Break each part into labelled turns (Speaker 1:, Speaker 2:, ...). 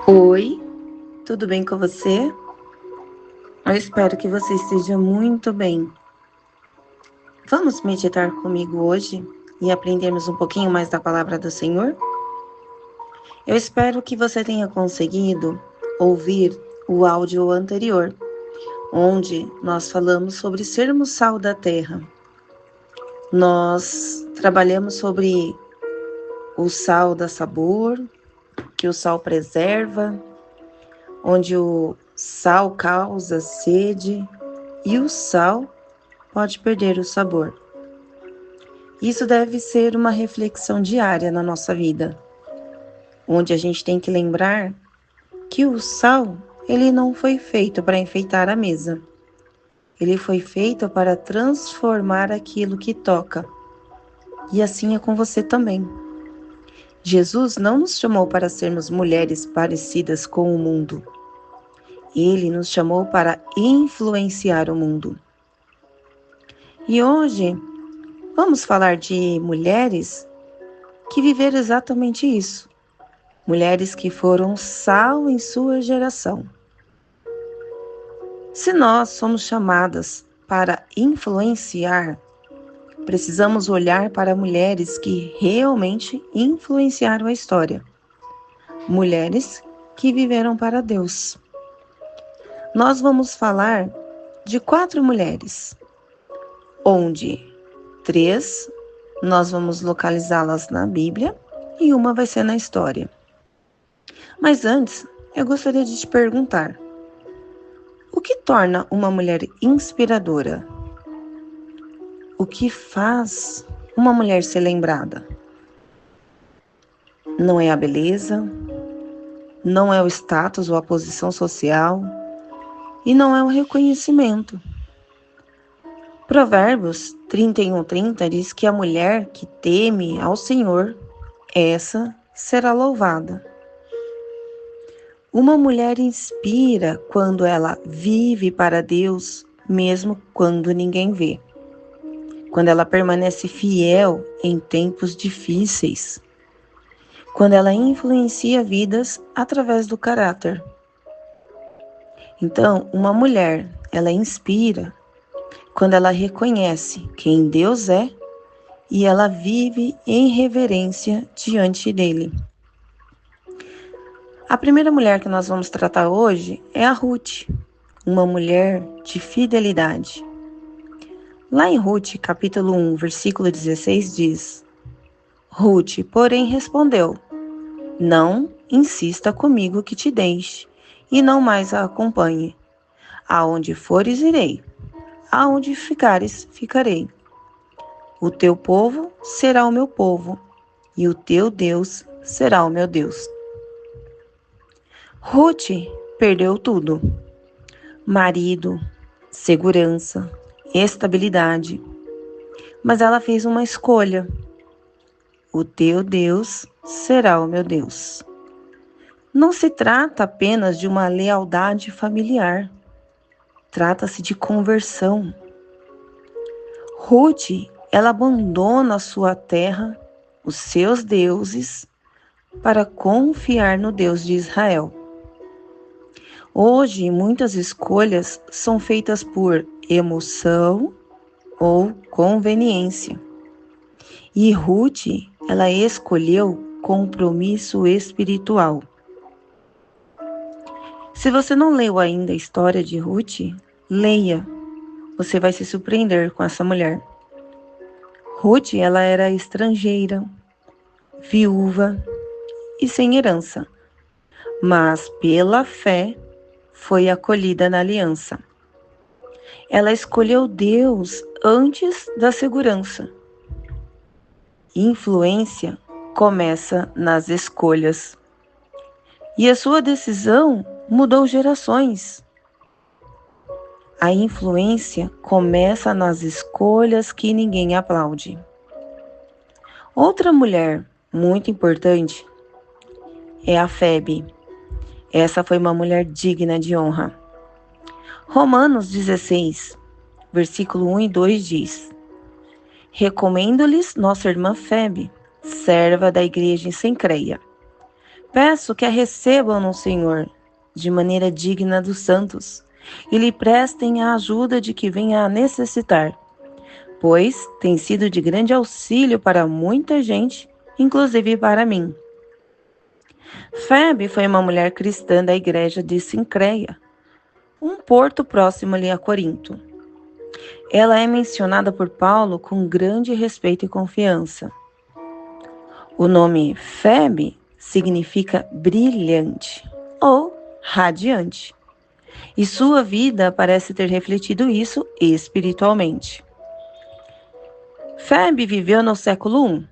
Speaker 1: Oi, tudo bem com você? Eu espero que você esteja muito bem. Vamos meditar comigo hoje e aprendermos um pouquinho mais da palavra do Senhor? Eu espero que você tenha conseguido ouvir o áudio anterior, onde nós falamos sobre sermos sal da terra. Nós trabalhamos sobre o sal dá sabor, que o sal preserva, onde o sal causa sede e o sal pode perder o sabor. Isso deve ser uma reflexão diária na nossa vida, onde a gente tem que lembrar que o sal, ele não foi feito para enfeitar a mesa. Ele foi feito para transformar aquilo que toca. E assim é com você também. Jesus não nos chamou para sermos mulheres parecidas com o mundo. Ele nos chamou para influenciar o mundo. E hoje, vamos falar de mulheres que viveram exatamente isso. Mulheres que foram sal em sua geração. Se nós somos chamadas para influenciar, precisamos olhar para mulheres que realmente influenciaram a história. Mulheres que viveram para Deus. Nós vamos falar de 4 mulheres, onde 3 nós vamos localizá-las na Bíblia e uma vai ser na história. Mas antes, eu gostaria de te perguntar: o que torna uma mulher inspiradora? O que faz uma mulher ser lembrada? Não é a beleza, não é o status ou a posição social, e não é o reconhecimento. Provérbios 31:30 diz que a mulher que teme ao Senhor, essa será louvada. Uma mulher inspira quando ela vive para Deus, mesmo quando ninguém vê. Quando ela permanece fiel em tempos difíceis. Quando ela influencia vidas através do caráter. Então, uma mulher, ela inspira quando ela reconhece quem Deus é e ela vive em reverência diante dele. A primeira mulher que nós vamos tratar hoje é a Ruth, uma mulher de fidelidade. Lá em Ruth, capítulo 1, versículo 16, diz: Ruth, porém, respondeu: Não insista comigo que te deixe, e não mais a acompanhe. Aonde fores, irei. Aonde ficares, ficarei. O teu povo será o meu povo, e o teu Deus será o meu Deus. Ruth perdeu tudo: marido, segurança, estabilidade. Mas ela fez uma escolha: o teu Deus será o meu Deus. Não se trata apenas de uma lealdade familiar. Trata-se de conversão. Ruth, ela abandona a sua terra, os seus deuses, para confiar no Deus de Israel. Hoje, muitas escolhas são feitas por emoção ou conveniência. E Ruth, ela escolheu compromisso espiritual. Se você não leu ainda a história de Ruth, leia. Você vai se surpreender com essa mulher. Ruth, ela era estrangeira, viúva e sem herança, mas pela fé foi acolhida na aliança. Ela escolheu Deus antes da segurança. Influência começa nas escolhas. E a sua decisão mudou gerações. A influência começa nas escolhas que ninguém aplaude. Outra mulher muito importante é a Febe. Essa foi uma mulher digna de honra. Romanos 16, versículo 1 e 2 diz: Recomendo-lhes nossa irmã Febe, serva da igreja em Cencreia, Peço que a recebam no Senhor, de maneira digna dos santos, e lhe prestem a ajuda de que venha a necessitar, pois tem sido de grande auxílio para muita gente, inclusive para mim. Febe foi uma mulher cristã da igreja de Sincreia, um porto próximo ali a Corinto. Ela é mencionada por Paulo com grande respeito e confiança. O nome Febe significa brilhante ou radiante, e sua vida parece ter refletido isso espiritualmente. Febe viveu no século I,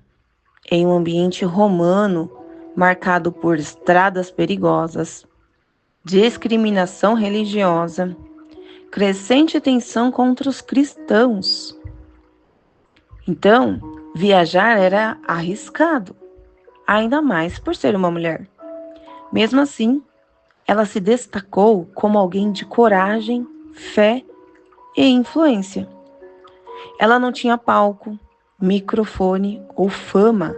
Speaker 1: em um ambiente romano marcado por estradas perigosas, discriminação religiosa, crescente tensão contra os cristãos. Então, viajar era arriscado, ainda mais por ser uma mulher. Mesmo assim, ela se destacou como alguém de coragem, fé e influência. Ela não tinha palco, microfone ou fama,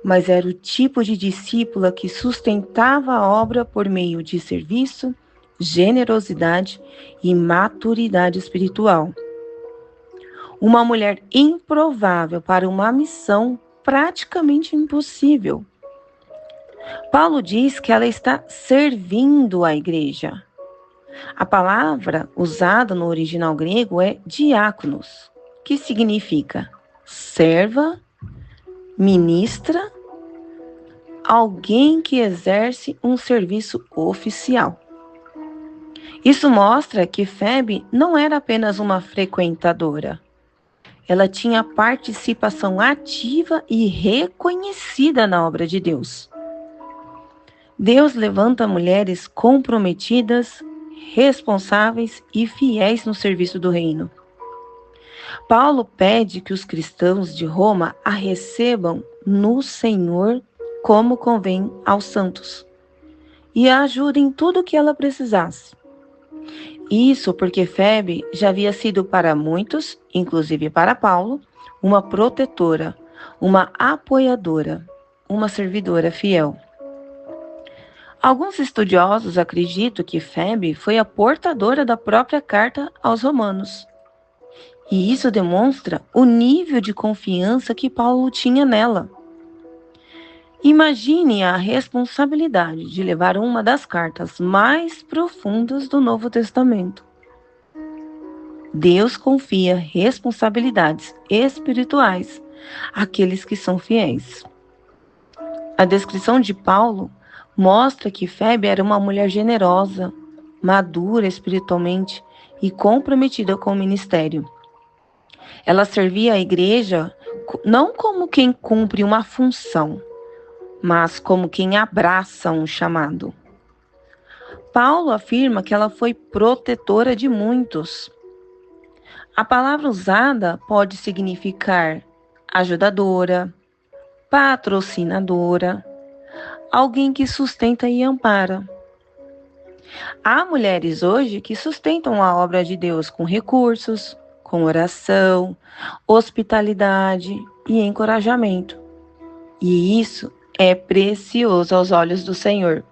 Speaker 1: mas era o tipo de discípula que sustentava a obra por meio de serviço, generosidade e maturidade espiritual. Uma mulher improvável para uma missão praticamente impossível. Paulo diz que ela está servindo a igreja. A palavra usada no original grego é diáconos, que significa serva, ministra, alguém que exerce um serviço oficial. Isso mostra que Febe não era apenas uma frequentadora. Ela tinha participação ativa e reconhecida na obra de Deus. Deus levanta mulheres comprometidas, responsáveis e fiéis no serviço do reino. Paulo pede que os cristãos de Roma a recebam no Senhor como convém aos santos e a ajudem em tudo o que ela precisasse. Isso porque Febe já havia sido para muitos, inclusive para Paulo, uma protetora, uma apoiadora, uma servidora fiel. Alguns estudiosos acreditam que Febe foi a portadora da própria carta aos Romanos. E isso demonstra o nível de confiança que Paulo tinha nela. Imagine a responsabilidade de levar uma das cartas mais profundas do Novo Testamento. Deus confia responsabilidades espirituais àqueles que são fiéis. A descrição de Paulo mostra que Febe era uma mulher generosa, madura espiritualmente e comprometida com o ministério. Ela servia a igreja não como quem cumpre uma função, mas como quem abraça um chamado. Paulo afirma que ela foi protetora de muitos. A palavra usada pode significar ajudadora, patrocinadora, alguém que sustenta e ampara. Há mulheres hoje que sustentam a obra de Deus com recursos, com oração, hospitalidade e encorajamento. E isso é precioso aos olhos do Senhor.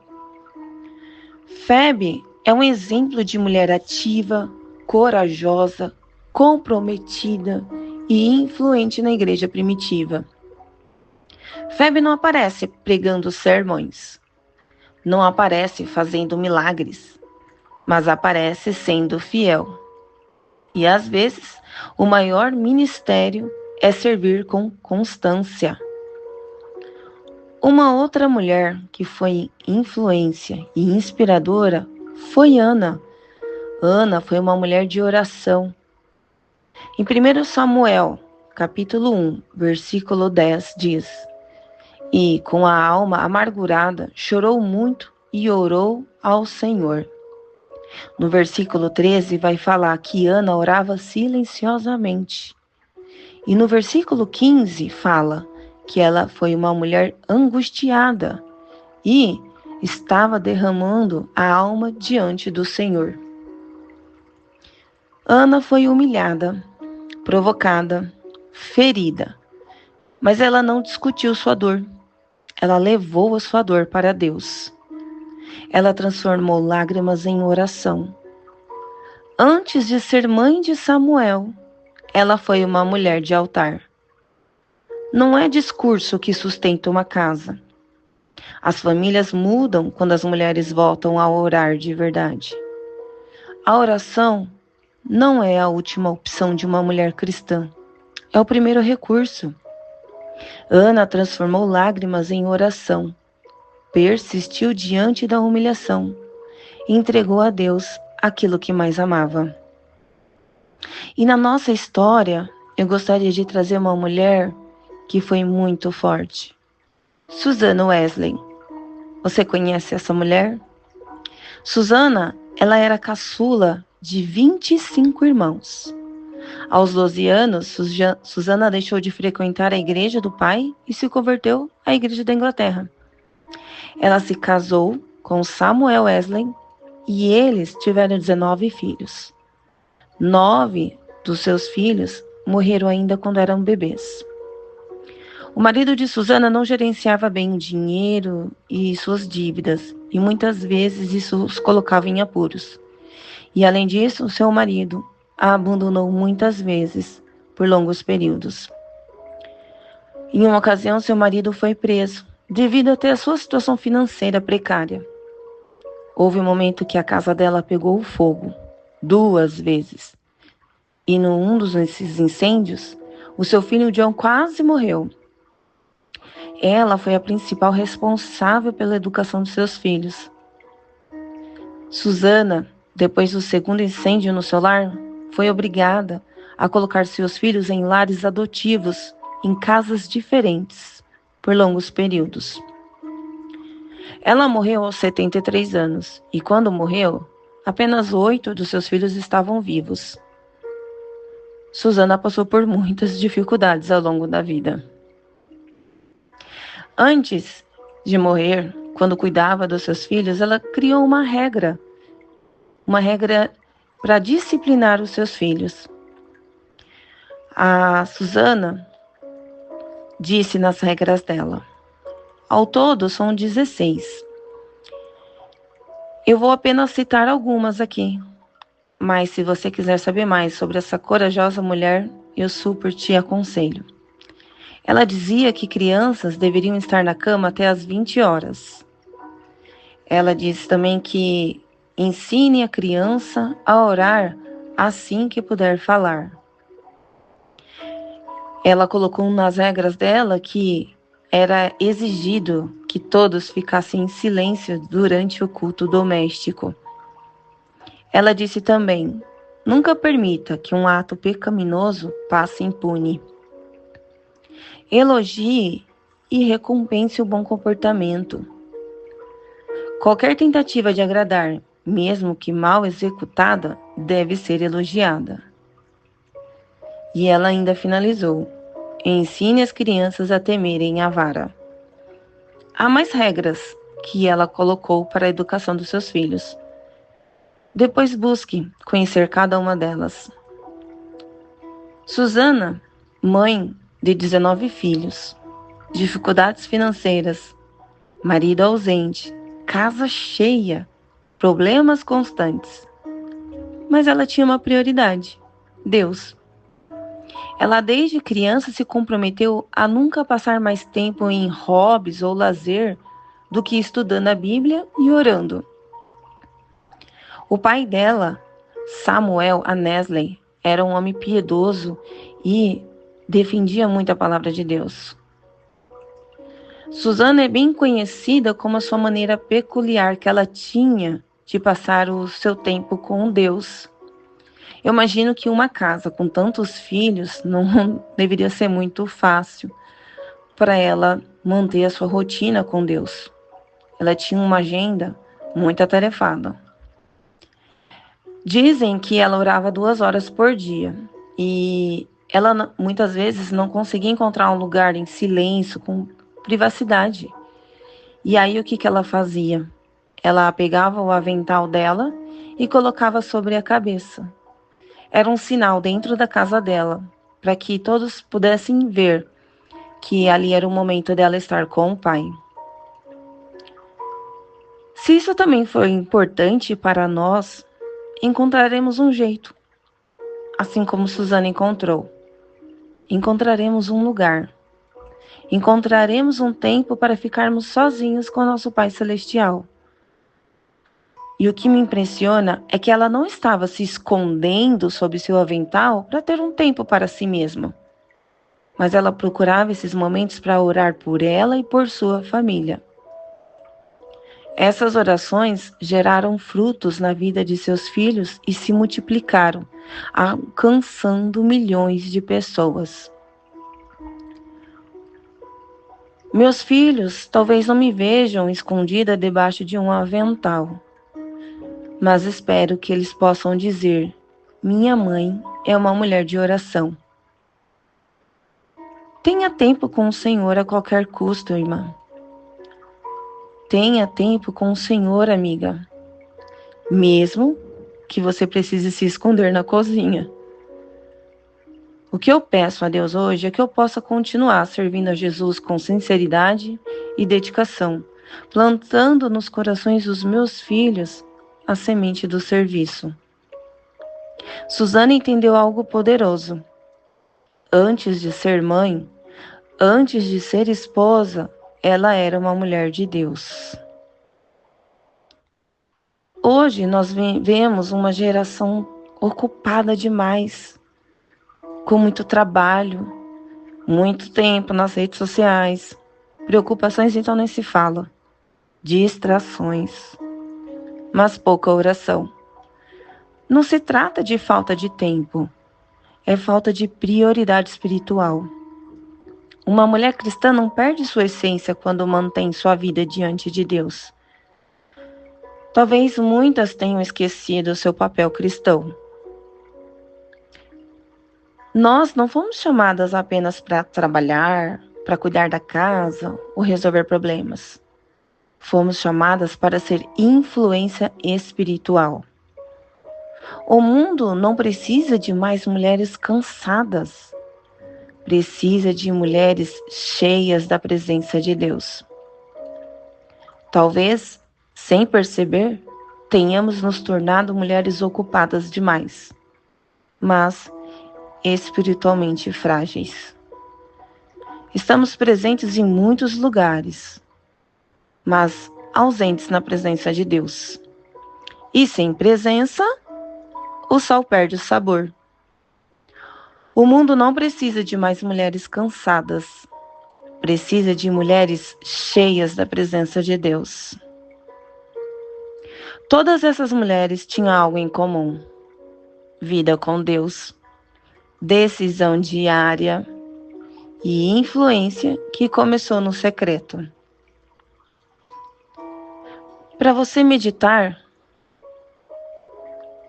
Speaker 1: Febe é um exemplo de mulher ativa, corajosa, comprometida e influente na igreja primitiva. Febe não aparece pregando sermões, não aparece fazendo milagres, mas aparece sendo fiel. E às vezes, o maior ministério é servir com constância. Uma outra mulher que foi influência e inspiradora foi Ana. Ana foi uma mulher de oração. Em 1 Samuel, capítulo 1, versículo 10, diz: E com a alma amargurada chorou muito e orou ao Senhor. No versículo 13 vai falar que Ana orava silenciosamente. E no versículo 15 fala que ela foi uma mulher angustiada e estava derramando a alma diante do Senhor. Ana foi humilhada, provocada, ferida, mas ela não discutiu sua dor. ela levou a sua dor para Deus. Ela transformou lágrimas em oração. Antes de ser mãe de Samuel, ela foi uma mulher de altar. Não é discurso que sustenta uma casa. As famílias mudam quando as mulheres voltam a orar de verdade. A oração não é a última opção de uma mulher cristã. É o primeiro recurso. Ana transformou lágrimas em oração. Persistiu diante da humilhação. E entregou a Deus aquilo que mais amava. E na nossa história, eu gostaria de trazer uma mulher que foi muito forte. Susana Wesley. Você conhece essa mulher? Susana, ela era caçula de 25 irmãos. Aos 12 anos, Susana deixou de frequentar a igreja do pai e se converteu à igreja da Inglaterra. Ela se casou com Samuel Wesley e eles tiveram 19 filhos. 9 dos seus filhos morreram ainda quando eram bebês. O marido de Susana não gerenciava bem o dinheiro e suas dívidas, e muitas vezes isso os colocava em apuros. E além disso, seu marido a abandonou muitas vezes por longos períodos. Em uma ocasião, seu marido foi preso, devido até a sua situação financeira precária. Houve um momento que a casa dela pegou fogo, 2 vezes. E num desses incêndios, o seu filho John quase morreu. Ela foi a principal responsável pela educação de seus filhos. Susana, depois do segundo incêndio no seu lar, foi obrigada a colocar seus filhos em lares adotivos, em casas diferentes, por longos períodos. Ela morreu aos 73 anos, e quando morreu, apenas 8 dos seus filhos estavam vivos. Susana passou por muitas dificuldades ao longo da vida. Antes de morrer, quando cuidava dos seus filhos, ela criou uma regra para disciplinar os seus filhos. A Susana disse nas regras dela: ao todo são 16. Eu vou apenas citar algumas aqui, mas se você quiser saber mais sobre essa corajosa mulher, eu super te aconselho. Ela dizia que crianças deveriam estar na cama até às 20 horas. Ela disse também que ensine a criança a orar assim que puder falar. Ela colocou nas regras dela que era exigido que todos ficassem em silêncio durante o culto doméstico. Ela disse também: nunca permita que um ato pecaminoso passe impune. Elogie e recompense o bom comportamento. Qualquer tentativa de agradar, mesmo que mal executada, deve ser elogiada. E ela ainda finalizou: ensine as crianças a temerem a vara. Há mais regras que ela colocou para a educação dos seus filhos. Depois busque conhecer cada uma delas. Susana, mãe de 19 filhos, dificuldades financeiras, marido ausente, casa cheia, problemas constantes. Mas ela tinha uma prioridade: Deus. Ela desde criança se comprometeu a nunca passar mais tempo em hobbies ou lazer do que estudando a Bíblia e orando. O pai dela, Samuel Wesley, era um homem piedoso e defendia muito a palavra de Deus. Susana é bem conhecida como a sua maneira peculiar que ela tinha de passar o seu tempo com Deus. Eu imagino que uma casa com tantos filhos não deveria ser muito fácil para ela manter a sua rotina com Deus. Ela tinha uma agenda muito atarefada. Dizem que ela orava 2 horas por dia e ela muitas vezes não conseguia encontrar um lugar em silêncio, com privacidade. E aí o que ela fazia? Ela pegava o avental dela e colocava sobre a cabeça. Era um sinal dentro da casa dela, para que todos pudessem ver que ali era o momento dela estar com o pai. Se isso também for importante para nós, encontraremos um jeito, assim como Suzana encontrou. Encontraremos um lugar. Encontraremos um tempo para ficarmos sozinhos com nosso Pai Celestial. E o que me impressiona é que ela não estava se escondendo sob seu avental para ter um tempo para si mesma, mas ela procurava esses momentos para orar por ela e por sua família. Essas orações geraram frutos na vida de seus filhos e se multiplicaram, alcançando milhões de pessoas. Meus filhos talvez não me vejam escondida debaixo de um avental, mas espero que eles possam dizer: minha mãe é uma mulher de oração. Tenha tempo com o Senhor a qualquer custo, irmã. Tenha tempo com o Senhor, amiga, mesmo que você precise se esconder na cozinha. O que eu peço a Deus hoje é que eu possa continuar servindo a Jesus com sinceridade e dedicação, plantando nos corações dos meus filhos a semente do serviço. Suzana entendeu algo poderoso. Antes de ser mãe, antes de ser esposa, ela era uma mulher de Deus. Hoje nós vemos uma geração ocupada demais, com muito trabalho, muito tempo nas redes sociais, preocupações então nem se fala, distrações, mas pouca oração. Não se trata de falta de tempo, é falta de prioridade espiritual. Uma mulher cristã não perde sua essência quando mantém sua vida diante de Deus. Talvez muitas tenham esquecido o seu papel cristão. Nós não fomos chamadas apenas para trabalhar, para cuidar da casa ou resolver problemas. Fomos chamadas para ser influência espiritual. O mundo não precisa de mais mulheres cansadas. Precisa de mulheres cheias da presença de Deus. Talvez, sem perceber, tenhamos nos tornado mulheres ocupadas demais, mas espiritualmente frágeis. Estamos presentes em muitos lugares, mas ausentes na presença de Deus. E sem presença, o sal perde o sabor. O mundo não precisa de mais mulheres cansadas. Precisa de mulheres cheias da presença de Deus. Todas essas mulheres tinham algo em comum: vida com Deus, decisão diária e influência que começou no secreto. Para você meditar,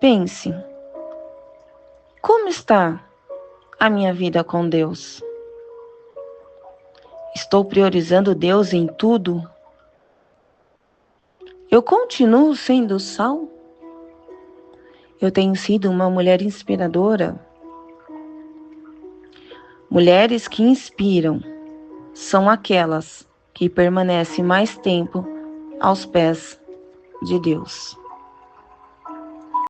Speaker 1: pense: como está a minha vida com Deus? Estou priorizando Deus em tudo? Eu continuo sendo sal? Eu tenho sido uma mulher inspiradora? Mulheres que inspiram são aquelas que permanecem mais tempo aos pés de Deus.